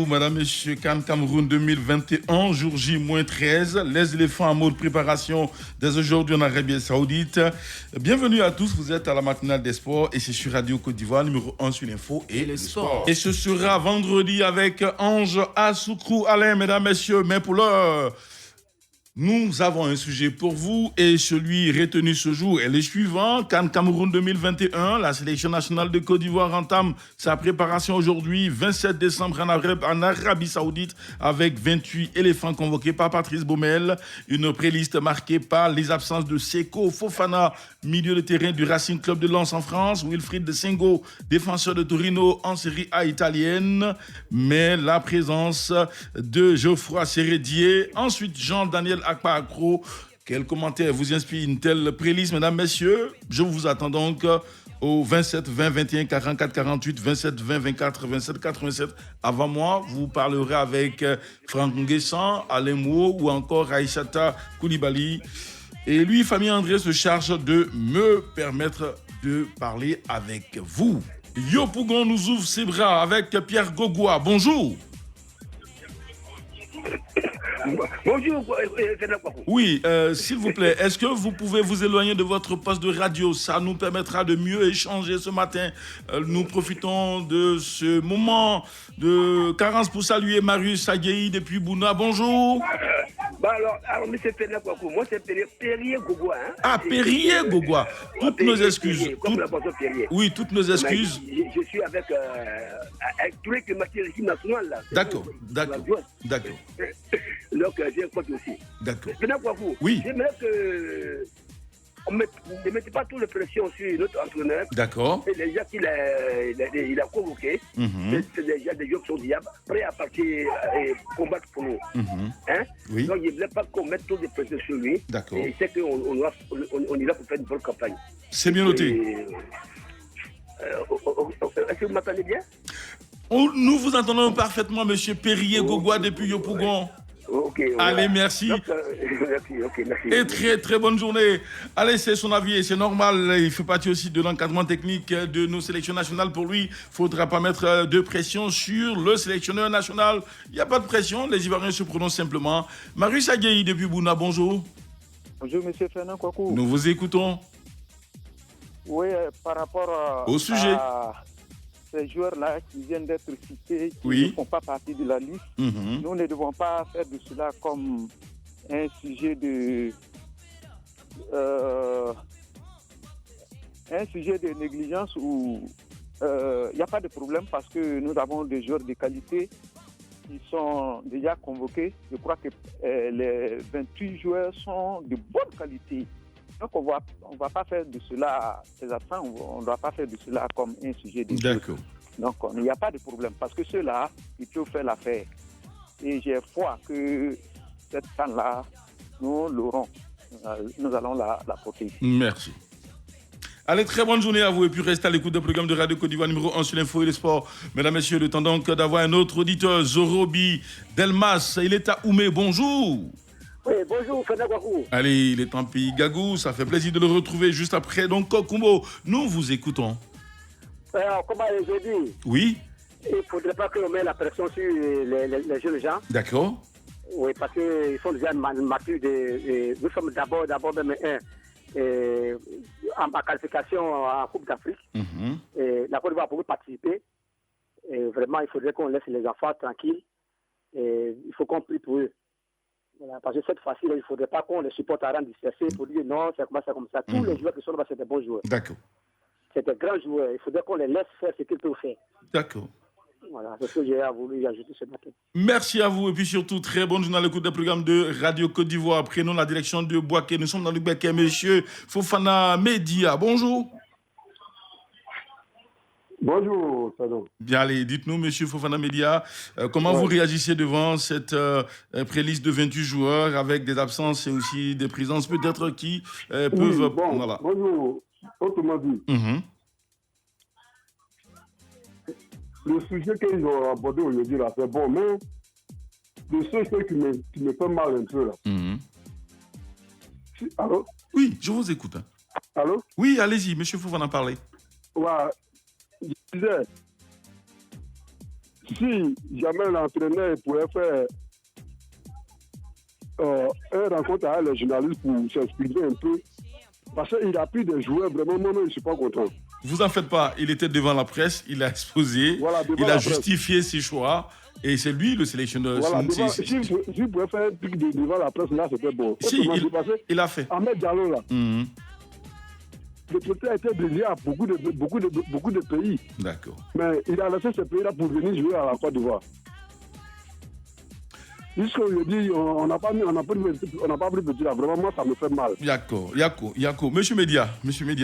Madame, Monsieur, CAN Cameroun 2021, jour J-13, les éléphants en mode préparation dès aujourd'hui en Arabie Saoudite. Bienvenue à tous, vous êtes à la matinale des sports et c'est sur Radio Côte d'Ivoire, numéro 1 sur l'info et le sport. Et ce sera vendredi avec Ange Assoukrou Alain, mesdames, messieurs, mais pour l'heure... Nous avons un sujet pour vous et celui retenu ce jour est le suivant. CAN Cameroun 2021, la sélection nationale de Côte d'Ivoire entame sa préparation aujourd'hui, 27 décembre en Arabie Saoudite, avec 28 éléphants convoqués par Patrice Baumel. Une préliste marquée par les absences de Seko Fofana, milieu de terrain du Racing Club de Lens en France, Wilfried de Sengo, défenseur de Torino en Série A italienne, mais la présence de Geoffroy Sérédier, ensuite Jean-Daniel Akpa-Accro. Quel commentaire vous inspire une telle préliste, mesdames, messieurs? Je vous attends donc au 27 20 21 44 48, 27 20 24 27 87. Avant moi, vous parlerez avec Franck Nguessan, Alain Mou ou encore Aïssata Koulibaly. Et lui, famille André, se charge de me permettre de parler avec vous. Yopougon nous ouvre ses bras avec Pierre Gogoua. Bonjour. Bonjour. Oui, s'il vous plaît, est-ce que vous pouvez vous éloigner de votre poste de radio? Ça nous permettra de mieux échanger ce matin. Nous profitons de ce moment de carence pour saluer Marius Sagueyi depuis Bouna. Bonjour. Alors, monsieur Fernand Kouakou, moi c'est Perrier Gogoua. Hein. Ah, Perrier Gogoua. Toutes nos excuses. Comme la personne Perrier. Oui, toutes nos excuses. Je suis avec tous les l'équipe nationale là. D'accord. Donc, j'ai un compte aussi. D'accord. Fernand Kouakou, oui. J'aimerais que ne mettez pas toute la pression sur notre entraîneur. D'accord. Et les gens qu'il a convoqués, c'est déjà des gens qui sont diables, prêts à partir et combattre pour nous. Hein? Oui. Donc, il ne voulait pas qu'on mette trop de pression sur lui. D'accord. Et c'est qu'on ira pour faire une bonne campagne. C'est bien noté. Est-ce que vous m'entendez bien? Nous vous entendons parfaitement, monsieur Perrier Gogoua depuis Yopougon. Okay, allez, merci. Donc, merci. Et très très bonne journée. Allez, c'est son avis et c'est normal. Il fait partie aussi de l'encadrement technique de nos sélections nationales. Pour lui, il ne faudra pas mettre de pression sur le sélectionneur national. Il n'y a pas de pression. Les Ivoiriens se prononcent simplement. Marius Agueyi depuis Bouna, bonjour. Bonjour, monsieur Fernand Kouakou. Nous vous écoutons. Oui, par rapport au sujet. À ces joueurs-là qui viennent d'être cités, qui oui. ne font pas partie de la liste, nous ne devons pas faire de cela comme un sujet de négligence où il n'y a pas de problème parce que nous avons des joueurs de qualité qui sont déjà convoqués. Je crois que les 28 joueurs sont de bonne qualité. Donc, on ne va pas faire de cela, ces absents, on ne doit pas faire de cela comme un sujet de D'accord. Donc, il n'y a pas de problème parce que ceux-là, ils peuvent faire l'affaire. Et j'ai foi que cette CAN-là, nous l'aurons. Nous allons la protéger. Merci. Allez, très bonne journée à vous et puis restez à l'écoute du programme de Radio Côte d'Ivoire numéro 1 sur l'info et le sport. Mesdames, messieurs, le temps donc d'avoir un autre auditeur, Zorobi Delmas. Il est à Oumé. Bonjour. Oui, bonjour, Fernand Kouakou. Allez, il est en pays Gagou, ça fait plaisir de le retrouver juste après. Donc, Kokumbo, nous vous écoutons. Alors, comme je dis, oui. Il ne faudrait pas qu'on mette la pression sur les jeunes gens. D'accord. Oui, parce qu'ils sont déjà matures. Nous sommes d'abord même en qualification en Coupe d'Afrique. La Côte d'Ivoire pour participer. Et vraiment, il faudrait qu'on laisse les enfants tranquilles. Il faut qu'on prie pour eux. Voilà, parce que cette fois-ci, il ne faudrait pas qu'on les supporte à rendre dispersés pour dire non, c'est comme ça. Tous les joueurs qui sont là, c'est des bons joueurs. D'accord. C'est des grands joueurs. Il faudrait qu'on les laisse faire ce qu'ils peuvent faire. D'accord. Voilà, c'est ce que j'ai voulu ajouter ce matin. Merci à vous et puis surtout, très bonne journée à l'écoute des programmes de Radio Côte d'Ivoire. Prenons la direction de Boaké. Nous sommes dans le Béquet, monsieur Fofana Média. Bonjour. Bonjour, Sado. Bien, allez, dites-nous, monsieur Fofana Média, comment vous réagissez devant cette préliste de 28 joueurs avec des absences et aussi des présences peut-être qui peuvent... Voilà. Bonjour, autrement dit, le sujet qu'ils ont abordé aujourd'hui, là, c'est bon, mais le seul truc qui me fait mal un peu, là. Allô? Oui, je vous écoute. Allô? Oui, allez-y, monsieur Fofana, parlez. Ouais. Je disais, si jamais l'entraîneur pourrait faire une rencontre avec les journalistes pour s'expliquer un peu, parce qu'il a pris des joueurs, vraiment, moi, je ne suis pas content. Vous en faites pas, il était devant la presse, il a exposé, Voilà, il a justifié ses choix. Et c'est lui le sélectionneur. Voilà, si vous pouvez faire un truc devant la presse, là, c'était bon. Si, il a fait. Ahmed Diallo, là. Le traité a été dédié à beaucoup de pays. D'accord. Mais il a laissé ce pays-là pour venir jouer à la Côte d'Ivoire. Jusqu'aujourd'hui, on n'a pas pris petit là. Vraiment, moi, ça me fait mal. Yako. Monsieur Média,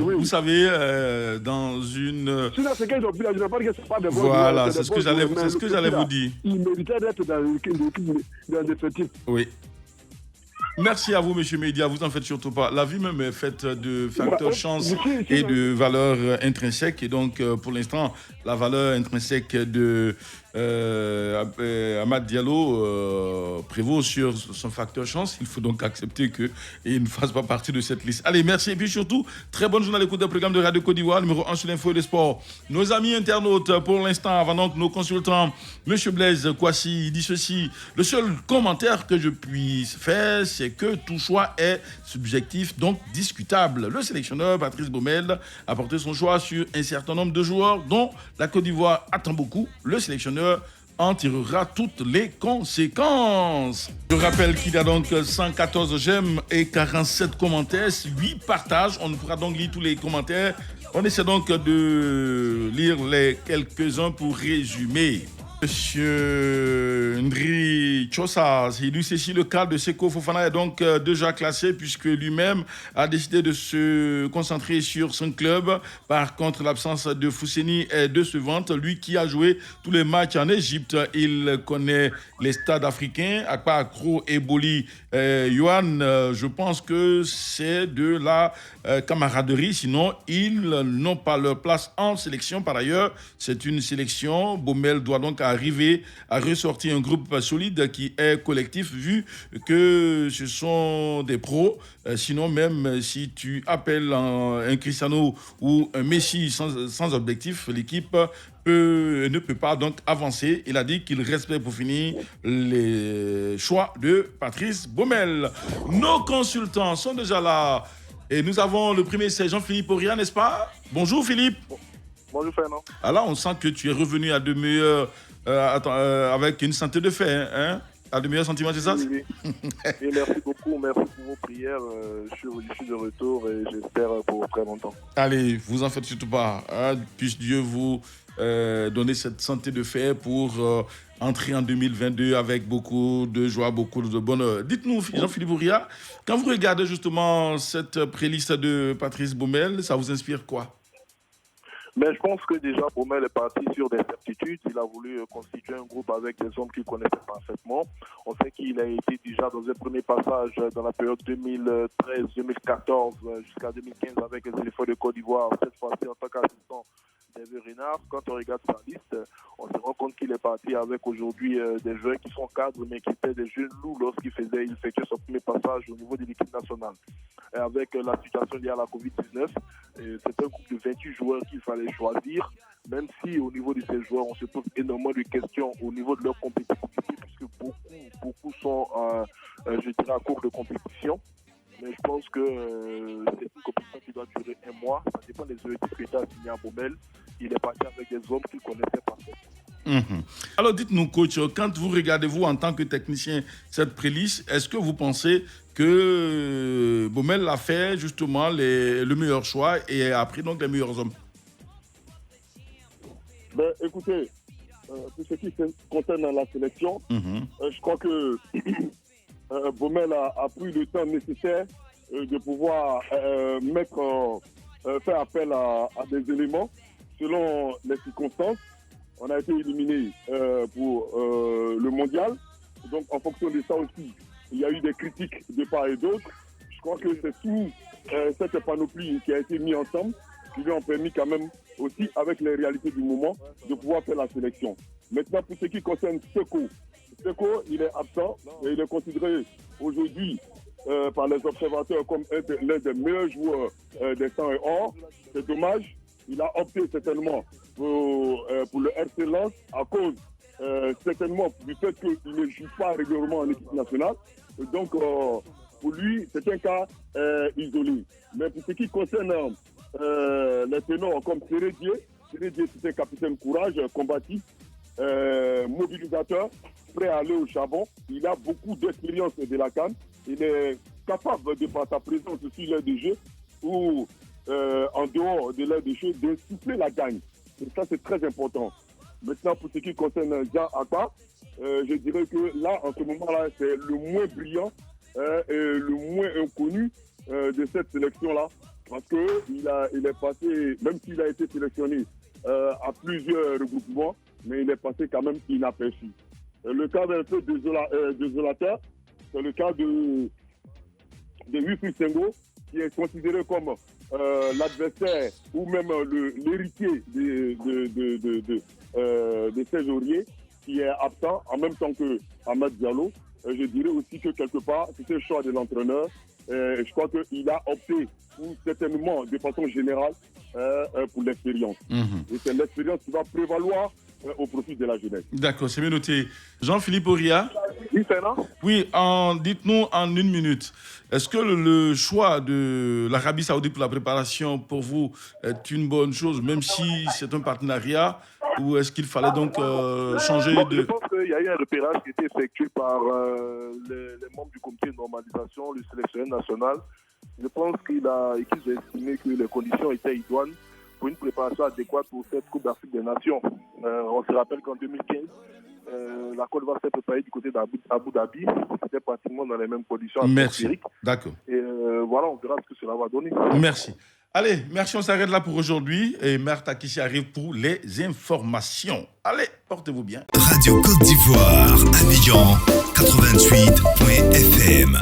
oui. Vous savez, dans une... C'est qu'ils ont pris là, je ne sais pas que c'est pas de bon. Voilà, c'est ce que j'allais vous dire. Il méritait d'être dans des effectifs. Oui. Merci à vous, monsieur Média. Vous en faites surtout pas. La vie même est faite de facteurs chance et de valeurs intrinsèques. Et donc, pour l'instant, la valeur intrinsèque de Amad Diallo prévaut sur son facteur chance. Il faut donc accepter qu'il ne fasse pas partie de cette liste. Allez, merci. Et puis surtout, très bonne journée à l'écoute d'un programme de Radio Côte d'Ivoire, numéro 1 sur l'info et le sport. Nos amis internautes, pour l'instant, avant donc nos consultants, monsieur Blaise Kouassi, dit ceci. Le seul commentaire que je puisse faire, c'est que tout choix est subjectif, donc discutable. Le sélectionneur Patrice Baumel a porté son choix sur un certain nombre de joueurs dont la Côte d'Ivoire attend beaucoup. Le sélectionneur en tirera toutes les conséquences. Je rappelle qu'il y a donc 114 j'aime et 47 commentaires, 8 partages. On ne pourra donc lire tous les commentaires. On essaie donc de lire les quelques-uns pour résumer. Monsieur Ndri Chossas, il dit ceci, le cas de Seko Fofana est donc déjà classé puisque lui-même a décidé de se concentrer sur son club. Par contre, l'absence de Fousseni est décevante. Lui qui a joué tous les matchs en Égypte, il connaît les stades africains, Akpa, Accro et Boli. Yohan, je pense que c'est de la camaraderie, sinon ils n'ont pas leur place en sélection. Par ailleurs, c'est une sélection. Baumel doit donc arriver à ressortir un groupe solide qui est collectif, vu que ce sont des pros. Sinon, même si tu appelles un Cristiano ou un Messi sans objectif, l'équipe ne peut pas donc avancer. Il a dit qu'il respecte pour finir les choix de Patrice Baumel. Nos consultants sont déjà là. Et nous avons le premier, c'est Jean-Philippe Auria, n'est-ce pas? Bonjour Philippe. Bonjour Fernand. Alors on sent que tu es revenu à de meilleurs, avec une santé de fer, hein? À de meilleurs sentiments, c'est ça? Oui. Et merci beaucoup, merci pour vos prières. Je suis de retour et j'espère pour très longtemps. Allez, vous en faites surtout pas. Hein? Puisse Dieu vous donner cette santé de fer pour entrer en 2022 avec beaucoup de joie, beaucoup de bonheur. Dites-nous, Jean-Philippe Auria, quand vous regardez justement cette préliste de Patrice Baumel, ça vous inspire quoi? Mais je pense que déjà Baumel est parti sur des certitudes. Il a voulu constituer un groupe avec des hommes qu'il connaissait parfaitement. On sait qu'il a été déjà dans un premier passage dans la période 2013-2014 jusqu'à 2015 avec les éléphants de Côte d'Ivoire, cette fois-ci en tant qu'assistant d'Hervé Renard. Quand on regarde sa liste, on se rend compte qu'il est parti avec aujourd'hui des joueurs qui sont cadres mais qui étaient des jeunes loups lorsqu'il effectuait son premier passage au niveau de l'équipe nationale. Et avec la situation liée à la Covid-19, c'est un groupe de 28 joueurs qu'il fallait choisir, même si au niveau de ces joueurs, on se pose énormément de questions au niveau de leur compétitivité, puisque beaucoup sont, je dirais, à court de compétition. Mais je pense que c'est une compétition qui doit durer un mois. Ça dépend des objectifs que tu as signé à Baumel. Il est parti avec des hommes qu'il connaissait parfaitement. Alors dites-nous, coach, quand vous regardez, vous, en tant que technicien, cette préliste, est-ce que vous pensez que Baumel a fait justement le meilleur choix et a pris donc les meilleurs hommes? Ben, écoutez, pour ce qui concerne la sélection, je crois que Baumel a pris le temps nécessaire de pouvoir faire appel à des éléments selon les circonstances. On a été éliminé pour le mondial. Donc, en fonction de ça aussi, il y a eu des critiques de part et d'autre. Je crois que c'est tout cette panoplie qui a été mise ensemble qui lui ont permis quand même aussi, avec les réalités du moment, de pouvoir faire la sélection. Maintenant, pour ce qui concerne Seko, il est absent et il est considéré aujourd'hui par les observateurs comme l'un des meilleurs joueurs des 100 et or. C'est dommage. Il a opté certainement pour le RC Lens à cause certainement du fait qu'il ne joue pas régulièrement en équipe nationale. Donc, pour lui, c'est un cas isolé. Mais pour ce qui concerne les ténors comme Sérédié, c'est un capitaine courage, combatif, mobilisateur, prêt à aller au charbon. Il a beaucoup d'expérience de la CAN. Il est capable, de par sa présence sur l'aire de jeu ou en dehors de l'aire de jeu, d'insuffler la gagne. Et ça, c'est très important. Maintenant, pour ce qui concerne Jean Akpa, je dirais que là, en ce moment-là, c'est le moins brillant et le moins inconnu de cette sélection-là. Parce qu'il est passé, même s'il a été sélectionné à plusieurs regroupements, mais il est passé quand même inaperçu. Le cas d'un peu désolateur, c'est le cas de Wilfried Senghor, qui est considéré comme l'adversaire ou même l'héritier de Serge Aurier, qui est absent en même temps que Ahmed Diallo. Je dirais aussi que quelque part, c'était le choix de l'entraîneur. Je crois qu'il a opté certainement de façon générale pour l'expérience. Et c'est l'expérience qui va prévaloir au profit de la jeunesse. D'accord, c'est bien noté. Jean-Philippe Auria. Oui, Fernand. Oui, dites-nous en 1 minute, est-ce que le choix de l'Arabie Saoudite pour la préparation, pour vous, est une bonne chose, même si c'est un partenariat, ou est-ce qu'il fallait donc changer de... Je pense qu'il y a eu un repérage qui a été effectué par les membres du comité de normalisation, le sélectionneur national. Je pense qu'ils ont estimé que les conditions étaient idoines pour une préparation adéquate pour cette Coupe d'Afrique des Nations. On se rappelle qu'en 2015, la Côte d'Ivoire s'est préparée du côté d'Abu Dhabi. C'était pratiquement dans les mêmes conditions atmosphériques. Merci, d'accord. Et voilà, on verra ce que cela va donner. Merci. Allez, merci, on s'arrête là pour aujourd'hui. Et Martha Kissi arrive pour les informations. Allez, portez-vous bien. Radio Côte d'Ivoire, Abidjan, 88.fm.